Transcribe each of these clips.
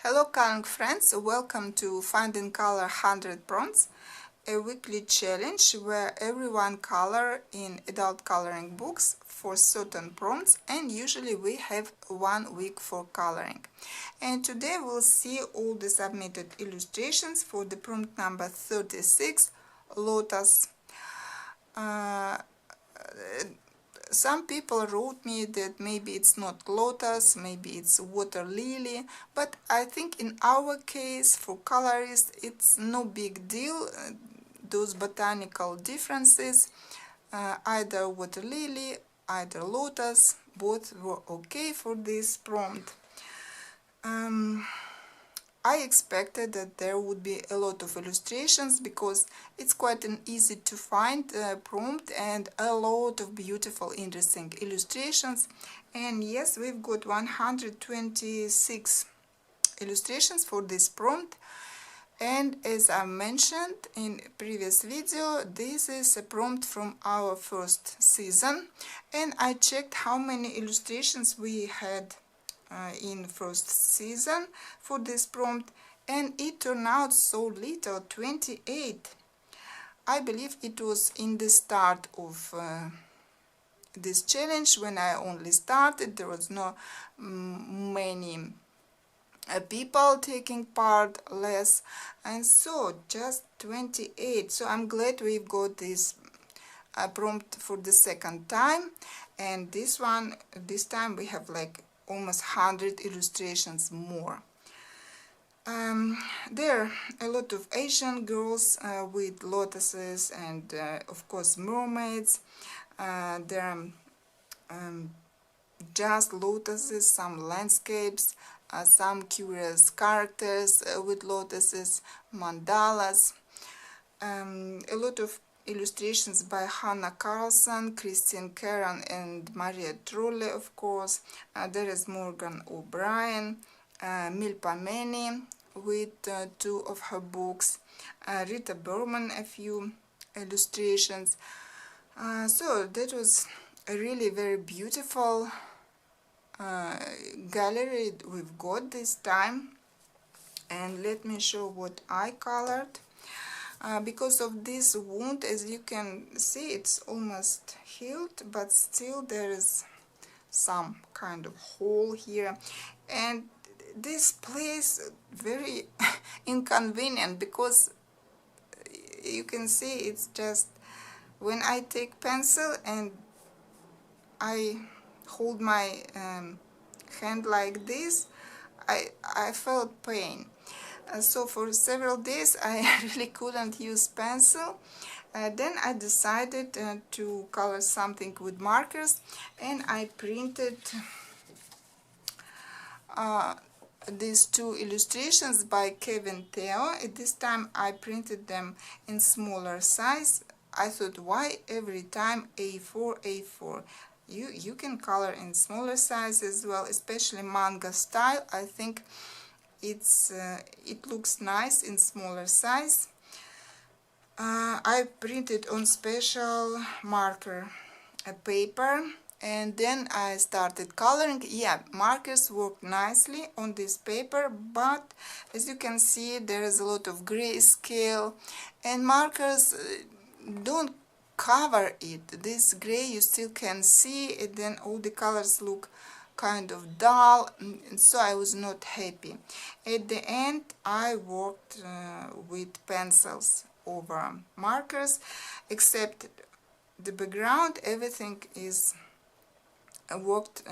Hello coloring friends, welcome to Find and Color 100 Prompts, a weekly challenge where everyone color in adult coloring books for certain prompts, and usually we have 1 week for coloring. And today we'll see all the submitted illustrations for the prompt number 36, Lotus. Some people wrote me that maybe it's not lotus, maybe it's water lily, but I think in our case for colorists it's no big deal, those botanical differences, either water lily, either lotus, both were okay for this prompt. I expected that there would be a lot of illustrations because it's quite an easy to find prompt and a lot of beautiful interesting illustrations. And yes, we've got 126 illustrations for this prompt. And as I mentioned in previous video, this is a prompt from our first season, and I checked how many illustrations we had in first season for this prompt, and it turned out so little, 28. I believe it was in the start of this challenge. When I only started, there was no many people taking part, less, and so just 28. So I'm glad we've got this prompt for the second time, and this time we have like almost 100 illustrations more. There are a lot of Asian girls with lotuses and of course mermaids. There are just lotuses, some landscapes, some curious characters with lotuses, mandalas, a lot of illustrations by Hannah Carlson, Christine Caron and Maria Trolle, of course. There is Morgan O'Brien, Milpa Meni with 2 of her books, Rita Berman, a few illustrations. So that was a really very beautiful gallery we've got this time. And let me show what I colored. Because of this wound, as you can see, it's almost healed, but still there is some kind of hole here, and this place very inconvenient because you can see it's just when I take pencil and I hold my hand like this, I felt pain. So for several days I really couldn't use pencil. Then I decided to color something with markers, and I printed these 2 illustrations by Kevin Theo. At this time I printed them in smaller size. I thought, why every time A4? You can color in smaller size as well, especially manga style. I think it looks nice in smaller size. I printed on special marker paper, and then I started coloring. Yeah, markers work nicely on this paper, but as you can see there is a lot of grayscale, and markers don't cover it. This gray you still can see, and then all the colors look kind of dull, and so I was not happy. At the end I worked with pencils over markers, except the background, everything is worked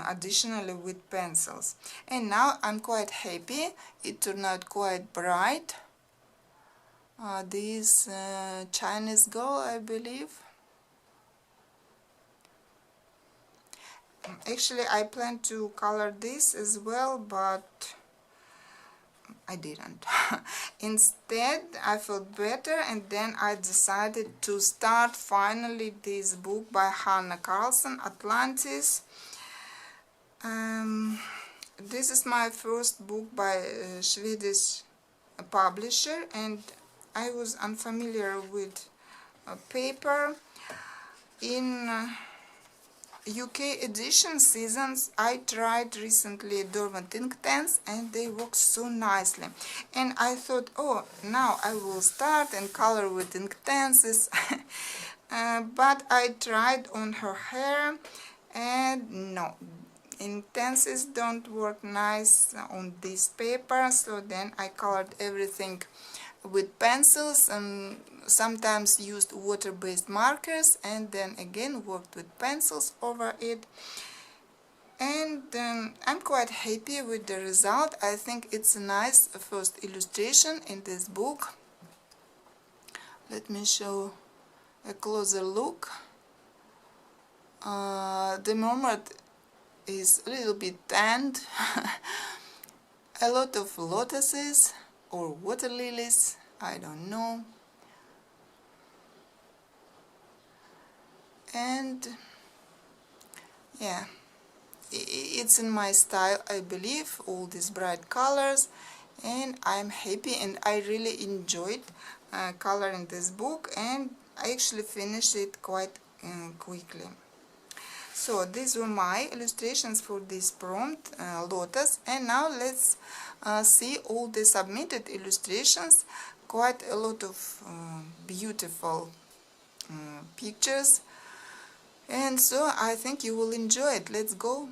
additionally with pencils. And now I'm quite happy, it turned out quite bright. This Chinese girl, I believe. Actually, I planned to color this as well, but I didn't. Instead, I felt better, and then I decided to start finally this book by Hannah Carlson, Atlantis. This is my first book by a Swedish publisher, and I was unfamiliar with paper. UK edition seasons. I tried recently Derwent ink pens and they work so nicely. And I thought, oh, now I will start and color with ink pens. But I tried on her hair and no, intenses don't work nice on this paper, so then I colored everything with pencils and sometimes used water-based markers and then again worked with pencils over it. And I'm quite happy with the result. I think it's a nice first illustration in this book. Let me show a closer look. The mermaid is a little bit tanned. A lot of lotuses or water lilies, I don't know. And yeah, it's in my style, I believe, all these bright colors, and I'm happy and I really enjoyed coloring this book, and I actually finished it quite quickly. So these were my illustrations for this prompt, Lotus, and now let's see all the submitted illustrations. Quite a lot of beautiful pictures, and so I think you will enjoy it. Let's go.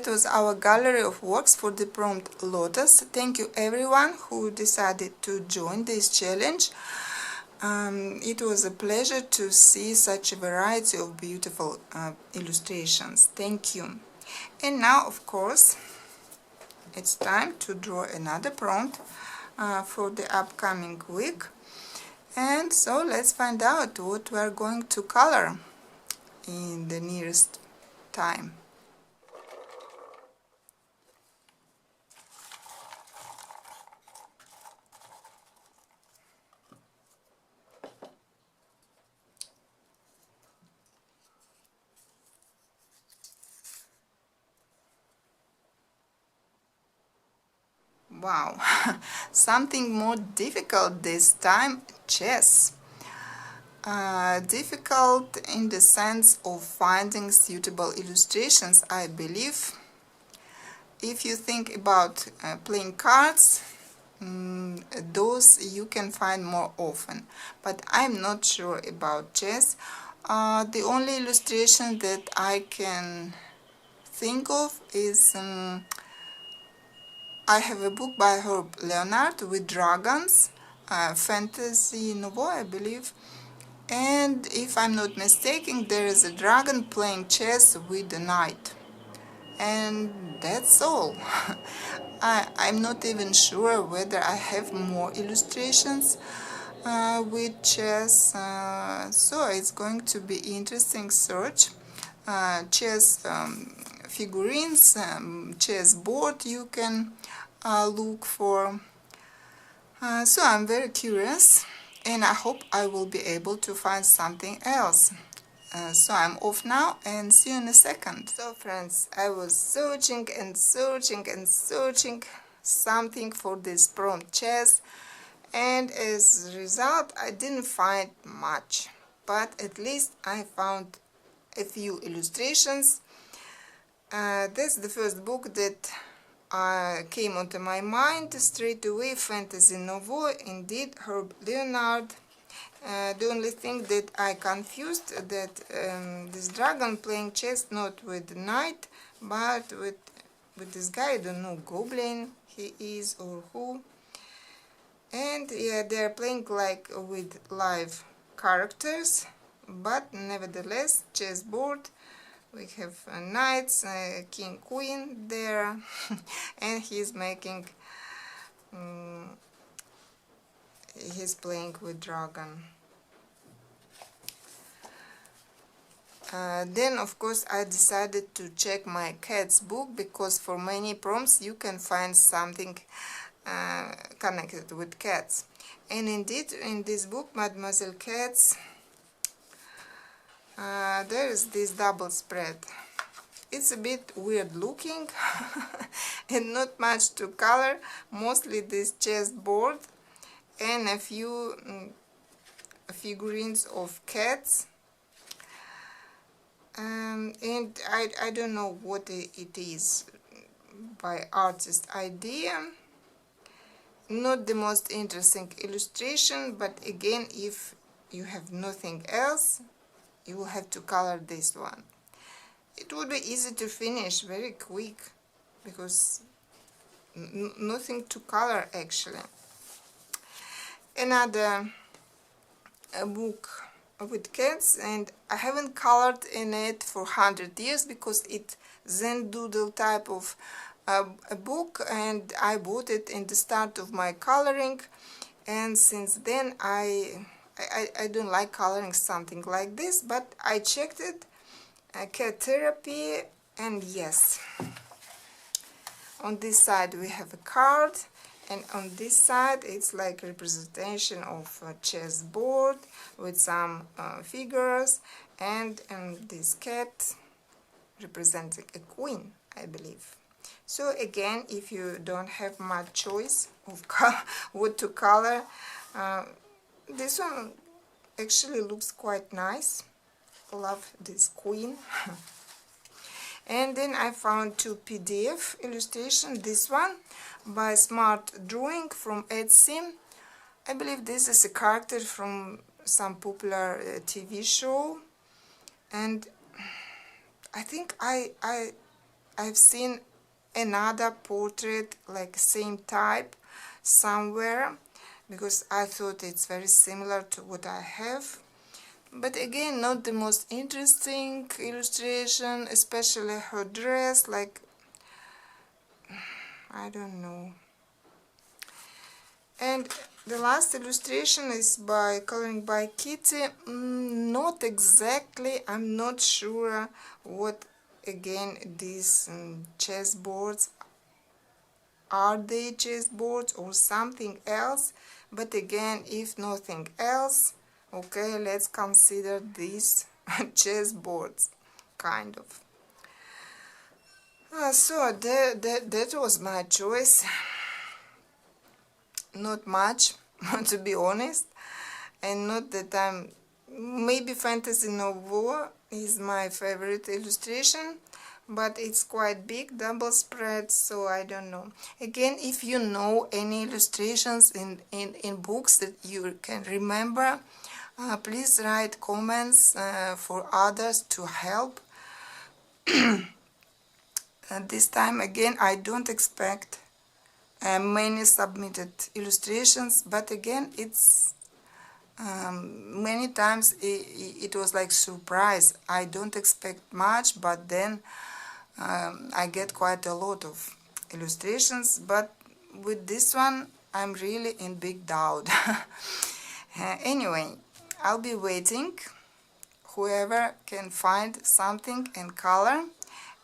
that was our gallery of works for the prompt Lotus. Thank you everyone who decided to join this challenge. It was a pleasure to see such a variety of beautiful illustrations. Thank you. And now, of course, it's time to draw another prompt for the upcoming week. And so let's find out what we are going to color in the nearest time. Wow, something more difficult this time, chess. Difficult in the sense of finding suitable illustrations, I believe. If you think about playing cards, those you can find more often, but I'm not sure about chess. The only illustration that I can think of is I have a book by Herb Leonard with dragons, fantasy novel, I believe, and if I'm not mistaken, there is a dragon playing chess with a knight, and that's all. I'm not even sure whether I have more illustrations with chess, so it's going to be interesting search. Chess figurines, chess board you can look for. So I'm very curious, and I hope I will be able to find something else. So I'm off now, and see you in a second. So friends, I was searching and searching and searching something for this prompt chess, and as a result I didn't find much, but at least I found a few illustrations. That's the first book that came onto my mind straight away, fantasy novel, indeed, Herb Leonard. The only thing that I confused that this dragon playing chess not with the knight, but with this guy, I don't know, goblin he is or who. And yeah, they're playing like with live characters, but nevertheless, chessboard. We have knights, king, queen there, and he's making, he's playing with dragon. Then of course I decided to check my cat's book, because for many prompts you can find something connected with cats. And indeed in this book, Mademoiselle Cats, there is this double spread. It's a bit weird looking and not much to color, mostly this chessboard and a few figurines of cats. And I don't know what it is by artist idea. Not the most interesting illustration, but again, if you have nothing else, you will have to color this one. It would be easy to finish very quick, because nothing to color actually. Another book with cats, and I haven't colored in it for 100 years because it's Zen doodle type of a book, and I bought it in the start of my coloring, and since then I don't like coloring something like this, but I checked it, cat therapy, and yes, on this side we have a card, and on this side it's like a representation of a chessboard with some figures, and this cat representing a queen, I believe. So again, if you don't have much choice of what to color, this one actually looks quite nice. Love this queen. And then I found two PDF illustrations. This one by Smart Drawing from Etsy. I believe this is a character from some popular TV show, and I think I I've seen another portrait like same type somewhere, because I thought it's very similar to what I have. But again, not the most interesting illustration, especially her dress, like, I don't know. And the last illustration is by Coloring by Kitty. Not exactly, I'm not sure what again these chessboards are. They chessboards or something else? But again, if nothing else, okay, let's consider these chessboards, kind of. So that was my choice. Not much, to be honest, and not that I'm, maybe fantasy novel is my favorite illustration, but it's quite big, double spread, so I don't know. Again, if you know any illustrations in books that you can remember, please write comments for others to help. This time again, I don't expect many submitted illustrations, but again, it's many times it was like surprise. I don't expect much, but then I get quite a lot of illustrations. But with this one, I'm really in big doubt. Anyway, I'll be waiting, whoever can find something in color.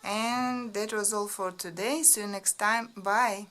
And that was all for today. See you next time. Bye.